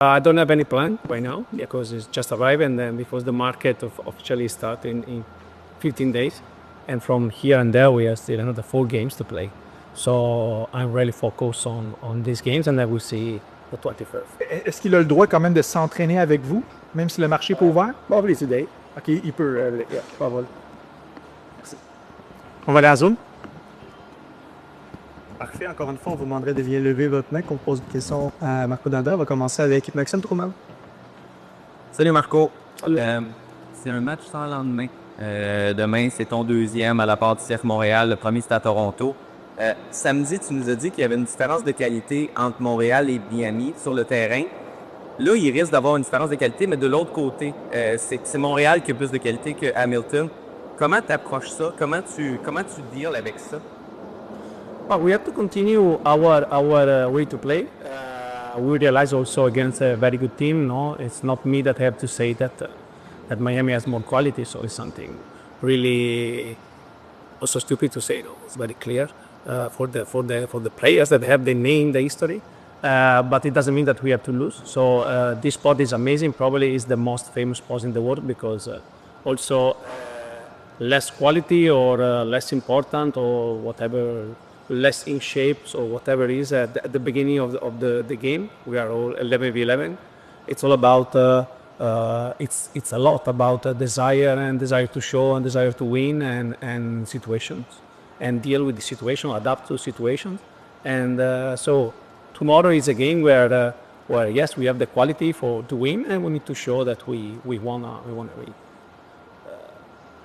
I don't have any plan right now because it's just arrived and then because the market officially start in 15 days. And from here and there, we have still another 4 games to play. So I'm really focused on these games and then we'll see the 21st. Est-ce qu'il a le droit quand même de s'entraîner avec vous, même si le marché n'est pas ouvert? Probably today. OK, il peut. Yeah, probably. On va aller à la zone. Parfait. Encore une fois, on vous demanderait de bien lever votre main qu'on pose une question à Marco Donadel. On va commencer avec Maxime Truman. Salut Marco. C'est un match sans lendemain. Demain, c'est ton deuxième à la part du CF Montréal. Le premier, c'était à Toronto. Samedi, tu nous as dit qu'il y avait une différence de qualité entre Montréal et Miami sur le terrain. Là, il risque d'avoir une différence de qualité, mais de l'autre côté, c'est Montréal qui a plus de qualité que Hamilton. Comment tu approches ça? Comment tu deals avec ça? Well, we have to continue our way to play. We realize also against a very good team. No, it's not me that have to say that Miami has more quality. So it's something really also stupid to say. No, it's very clear for the players that have the name, the history. But it doesn't mean that we have to lose. So this sport is amazing. Probably is the most famous sport in the world because also less quality or less important or whatever. Less in shape or whatever it is at the beginning of the game. We are all 11v11. It's all about it's a lot about desire to show and desire to win and situations and deal with the situation, adapt to situations. And so tomorrow is a game where yes, we have the quality to win and we need to show that we wanna win.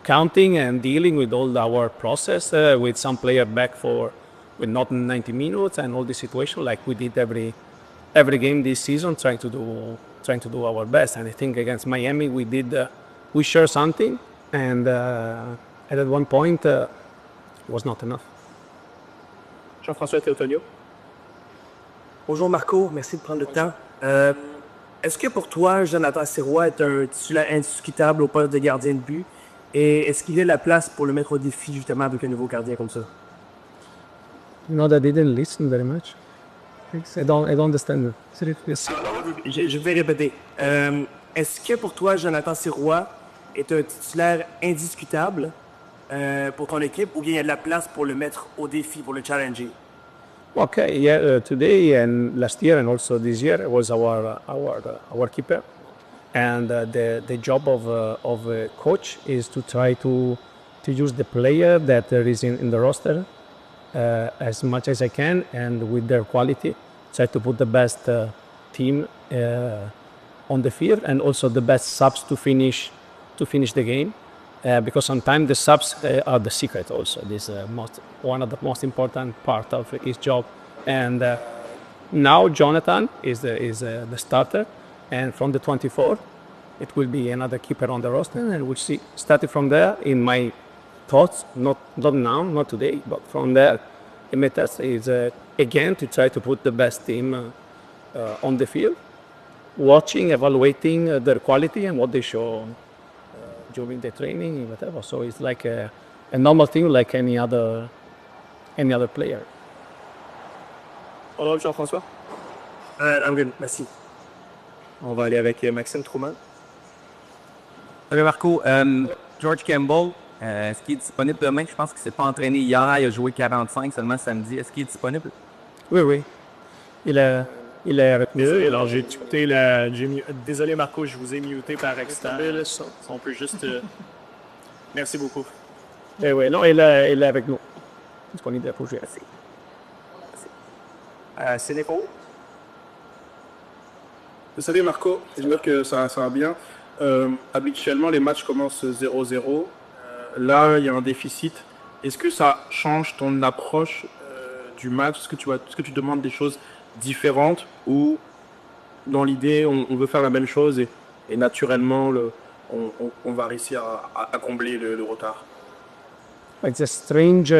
Counting and dealing with all our process with some player back with not 90 minutes and all this situation like we did every game this season, trying to do our best. And I think against Miami we shared something, and at one point was not enough. Jean-François Théotonio. Bonjour Marco, merci de prendre le temps. Est-ce que pour toi, Jonathan Sirois est un titulaire indiscutable au poste de gardien de but? Et est-ce qu'il y a la place pour le mettre au défi justement avec un nouveau gardien comme ça? You know, that I didn't listen very much. I don't understand. Yes. Je vais répéter. Est-ce que pour toi, Jonathan Sirois est un titulaire indiscutable pour ton équipe ou bien il y a de la place pour le mettre au défi, pour le challenger? Okay, yeah. Today and last year and also this year was our keeper, and the job of a coach is to try to use the player that there is in the roster. As much as I can, and with their quality, try to put the best team on the field, and also the best subs to finish the game. Because sometimes the subs are the secret. Also, this is one of the most important part of his job. And now Jonathan is the starter, and from the 24th, it will be another keeper on the roster, and we'll see. Starting from there, in my thoughts, not now, not today, but from there, the method is again to try to put the best team on the field, watching, evaluating their quality and what they show during the training and whatever. So it's like a normal thing, like any other player. Honorable Jean-François. I'm good, merci. On va aller avec Maxime Truman. Salut Marco. George Campbell. Est-ce qu'il est disponible demain? Je pense qu'il ne s'est pas entraîné hier. Il a joué 45 seulement samedi. Est-ce qu'il est disponible? Oui. Il est Oui, alors j'ai écouté désolé Marco, je vous ai muté par accident. On peut juste... Merci beaucoup. Oui, non, il est avec nous. Disponible pour jouer. Sénéco. Salut Marco, j'espère que ça va bien. Habituellement, les matchs commencent 0-0. Là, il y a un déficit. Est-ce que ça change ton approche du match? Est-ce que tu demandes des choses différentes ou dans l'idée, on veut faire la même chose et naturellement, on va réussir à combler le retard? It's a strange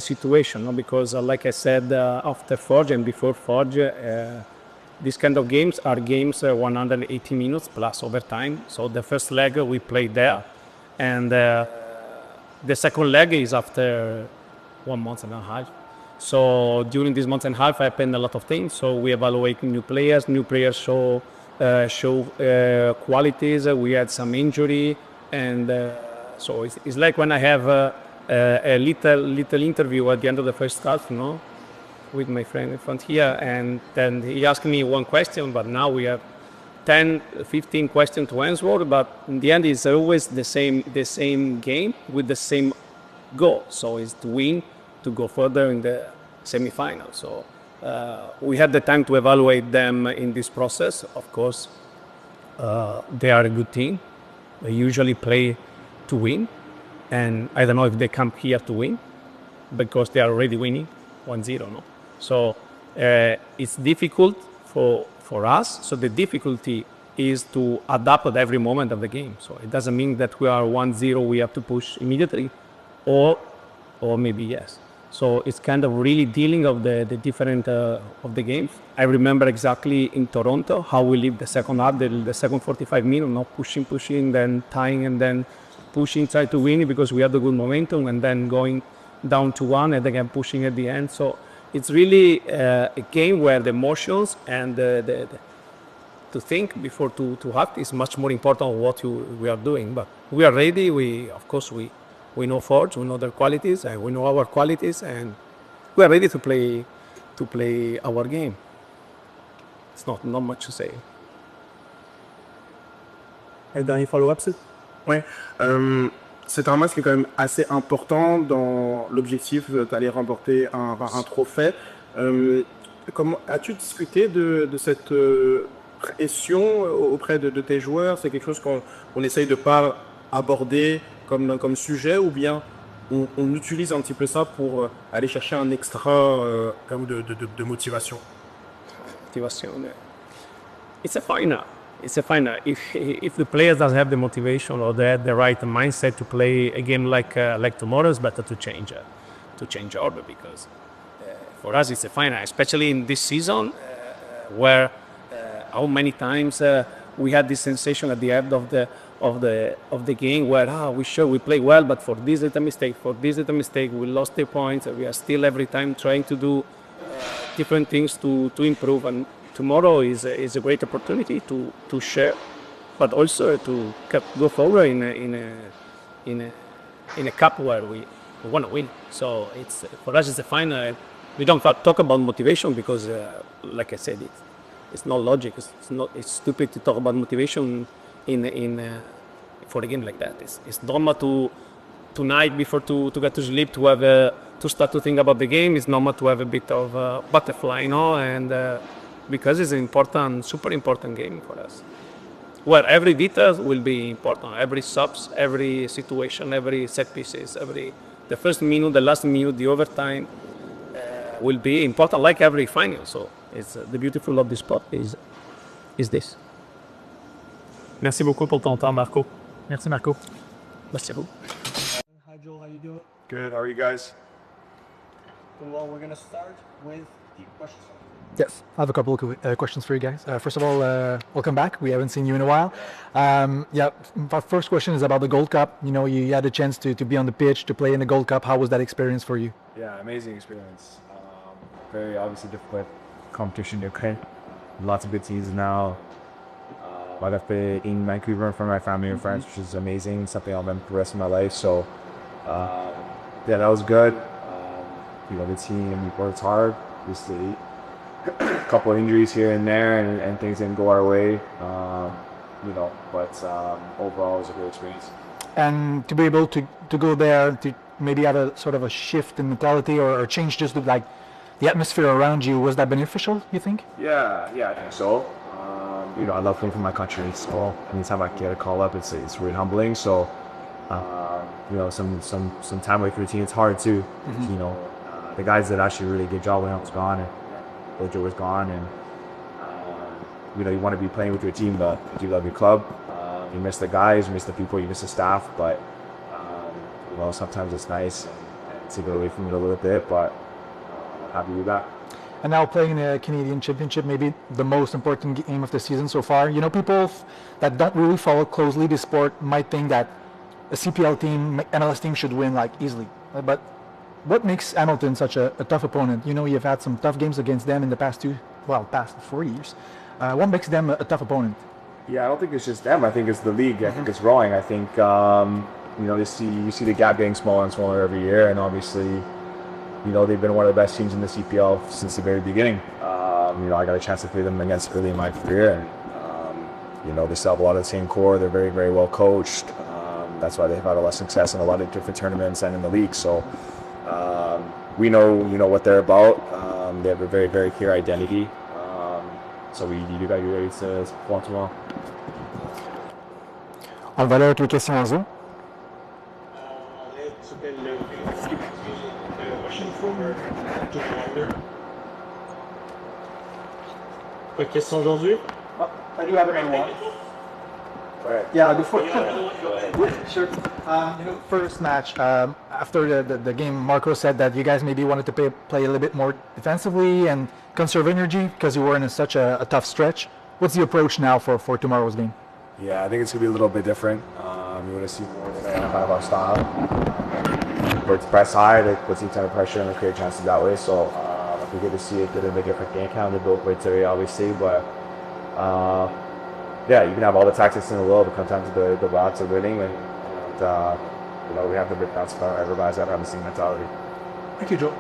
situation, no? Because like I said, after Forge and before Forge, these kind of games are games 180 minutes plus overtime. So the first leg we played there, and the second leg is after 1 month and a half. So during this month and a half, I planned a lot of things. So we evaluate new players. New players show qualities. We had some injury, and so it's like when I have a little interview at the end of the first half, with my friend in front here, and then he asked me one question, but now we have 10, 15 questions to answer. But in the end, it's always the same game with the same goal. So it's to win, to go further in the semifinal. So we had the time to evaluate them in this process. Of course, they are a good team. They usually play to win, and I don't know if they come here to win because they are already winning 1-0. No, so it's difficult for us. So the difficulty is to adapt at every moment of the game. So it doesn't mean that we are 1-0, we have to push immediately, or maybe yes. So it's kind of really dealing of the different of the games. I remember exactly in Toronto how we lived the second half, the second 45 minutes, not pushing, then tying, and then pushing, try to win it because we had the good momentum, and then going down to 1 and again pushing at the end. So it's really a game where the emotions and to think before to act is much more important than what we are doing. But we are ready. We know Forge, we know their qualities, and we know our qualities, and we are ready to play our game. It's not much to say. Un dernier follow-up, c'est? Ouais. C'est un match qui est quand même assez important dans l'objectif d'aller remporter un trophée. Comment as-tu discuté de cette pression auprès de tes joueurs? C'est quelque chose qu'on essaye de pas aborder comme sujet, ou bien on utilise un petit peu ça pour aller chercher un extra de motivation? Motivation. It's a final. If the players doesn't have the motivation or they have the right mindset to play a game like tomorrow, it's better to change order, because for us it's a final, especially in this season where how many times we had this sensation at the end of the game where we play well, but for this little mistake, we lost the points. We are still every time trying to do different things to improve, and tomorrow is a great opportunity to share, but also to go forward in a cup where we want to win. So it's for us it's a final. We don't talk about motivation because, like I said, it's not logic. It's stupid to talk about motivation for a game like that. It's normal to tonight before to get to sleep to start to think about the game. It's normal to have a bit of butterfly, and because it's an important, super important game for us, where every detail will be important. Every subs, every situation, every set pieces, the first minute, the last minute, the overtime will be important, like every final. So it's the beautiful of this sport is this. Merci beaucoup pour ton temps, Marco. Merci, Marco. Merci à vous. Hi, Joel. How you doing? Good. How are you guys? Well, we're going to start with the questions. Yes, I have a couple of questions for you guys. First of all, welcome back. We haven't seen you in a while. My first question is about the Gold Cup. You had a chance to be on the pitch, to play in the Gold Cup. How was that experience for you? Yeah, amazing experience. Very obviously difficult competition in Ukraine. Lots of good teams now. I got played in Vancouver in front of my family and friends, which is amazing. Something I'll remember the rest of my life. So, that was good. The team, we worked hard. Obviously, a couple of injuries here and there, and things didn't go our way. But overall, it was a great experience. And to be able to go there, to maybe have a sort of a shift in mentality or change just the atmosphere around you, was that beneficial, you think? Yeah, I think so. I love playing for my country. So anytime I get a call up, it's really humbling. So, some time away from your team, it's hard too. Mm-hmm. The guys that actually really good job when I was gone, and Ojo was gone, and you want to be playing with your team, but you love your club. You miss the guys, you miss the people, you miss the staff, but sometimes it's nice and to get away from it a little bit, but happy to be back. And now playing in the Canadian Championship, maybe the most important game of the season so far. People that don't really follow closely the sport might think that a CPL team, MLS team should win easily. But what makes Hamilton such a tough opponent? You know, you've had some tough games against them in the past 4 years. What makes them a tough opponent? Yeah, I don't think it's just them. I think it's the league. I think it's growing. I think you see the gap getting smaller and smaller every year, and obviously, they've been one of the best teams in the CPL since the very beginning. I got a chance to play them against early in my career, and they still have a lot of the same core. They're very, very well coached. That's why they've had a lot of success in a lot of different tournaments and in the league. So we know what they're about. They have a very, very clear identity. So we do got you ready to perform tomorrow. On va aller avec les questions en Zoom. Pas de questions aujourd'hui? I do have one. Yeah, before. Sure. First match, after the game, Marco said that you guys maybe wanted to play a little bit more defensively and conserve energy because you were in such a tough stretch. What's the approach now for tomorrow's game? Yeah, I think it's going to be a little bit different. We want to see more than kind of our style. Where it's press high, they put some kind of pressure and create chances that way. So we get to see a bit of a different game count. They both play today, obviously, but yeah, you can have all the tactics in the world, but sometimes the routes are winning, and we have to be transparent. Everybody's got to have the same mentality. Thank you, Joe.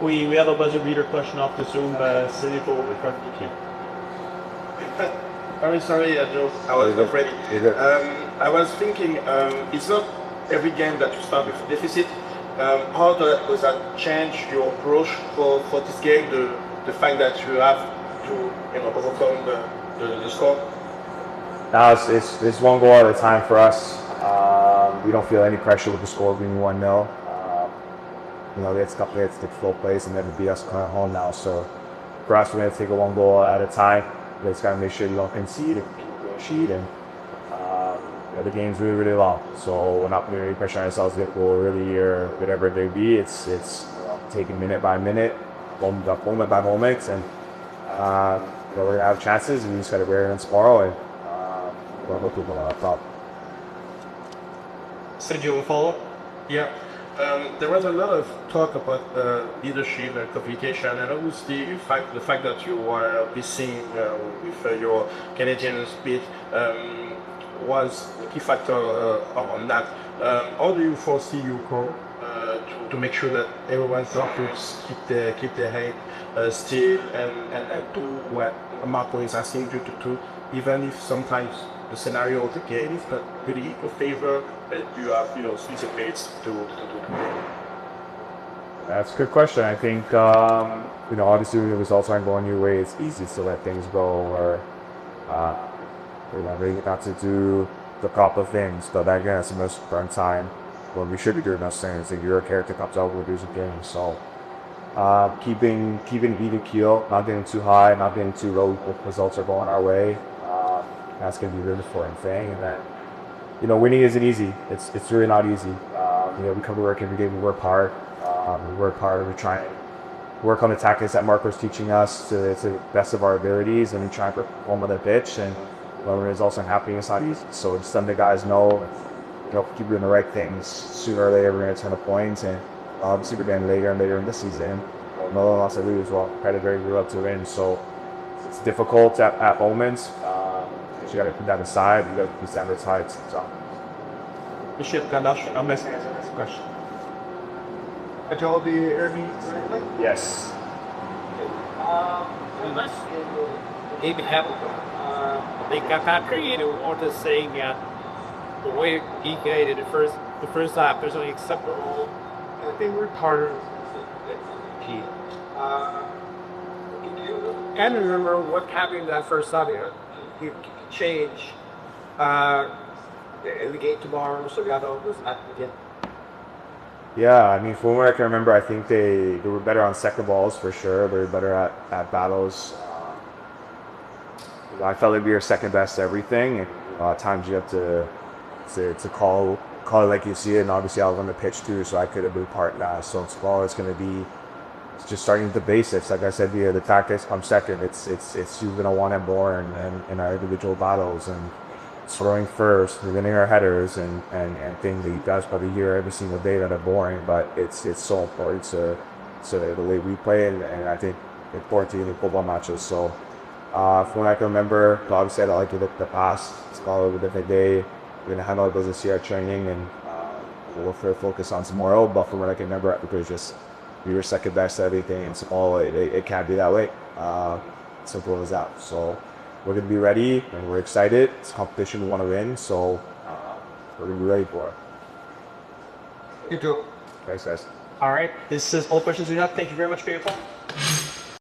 We have a buzzer beater question off the Zoom. City for the front of the Very sorry, Joe. I was not ready. I was thinking, it's not every game that you start with deficit. How does that change your approach for this game? The fact that you have to overcome the score. Now it's one goal at a time for us. We don't feel any pressure with the score being 1-0. It's tough to take flow plays and then to beat us at home now. So for us, we're going to take it one goal at a time. We just got to make sure we don't concede and keep the sheet. And the game's really, really long. So we're not putting any pressure on ourselves to get goal early or whatever it may be. It's taking minute by minute, moment by moment, and we're going to have chances, and we just got to wear it tomorrow, and we're going to look at the top. Sergio, will follow? Yeah. There was a lot of talk about leadership and communication, and obviously the fact that you were missing with your Canadian speed was a key factor on that. How do you foresee your core to make sure that everyone's outputs keep their head still and do what Marco is asking you to do, even if sometimes the scenario of the game is not really in your favor, but you have switching plates to do. That's a good question. I think obviously when the results aren't going your way, it's easy to let things go, or really not to do the proper things. But again, that's the most important time when we should be doing those things. If your character comes out, we'll lose a game. So keeping even keel, not getting too high, not getting too low. If results are going our way, that's going to be a really important thing. And then winning isn't easy. It's really not easy. We come to work every day. We work hard. We try and work on the tactics that Marco's teaching us to the best of our abilities, and we try and perform on the pitch. And when results aren't happening, it's not easy. So just letting the guys know, keep doing the right things. Sooner or later, we're going to turn the points, and obviously we're getting later and later in the season. No one wants to lose. Well, Predator grew up to win, so it's difficult at moments. You got to put that aside. You got to put standards high. So. Michel Kanash, I'm asking the next question. Joel, do you hear me correctly? Yes. Maybe have they got creative or the saying the way he created the first half there's only acceptable. I think we're harder than and remember what happened in that first half here. You change the game tomorrow, so we got all this again. Yeah, I mean, from what I can remember, I think they were better on second balls for sure. They were better at battles. I felt like we were second best at everything. And at times you have to call it like you see it. And obviously I was on the pitch too, so I could have been part of that. So tomorrow it's going to be just starting with the basics. Like I said, the tactics come second. It's who's going to want it more and our individual battles. And throwing first, we're winning our headers, and think that you guys probably hear every single day that are boring, but it's so important to the way we play, and I think important in football matches. So from what I can remember, obviously I like to look at the past. It's called a different day. We're gonna handle it as a CR training, and we'll focus on tomorrow. But from what I can remember, it was just we were second best at everything, and small. It can't be that way. Simple as that. So we're gonna be ready, and we're excited. It's a competition we want to win, so we're gonna be ready for it. You too. Thanks, guys. All right. This is all questions we have. Thank you very much for your time.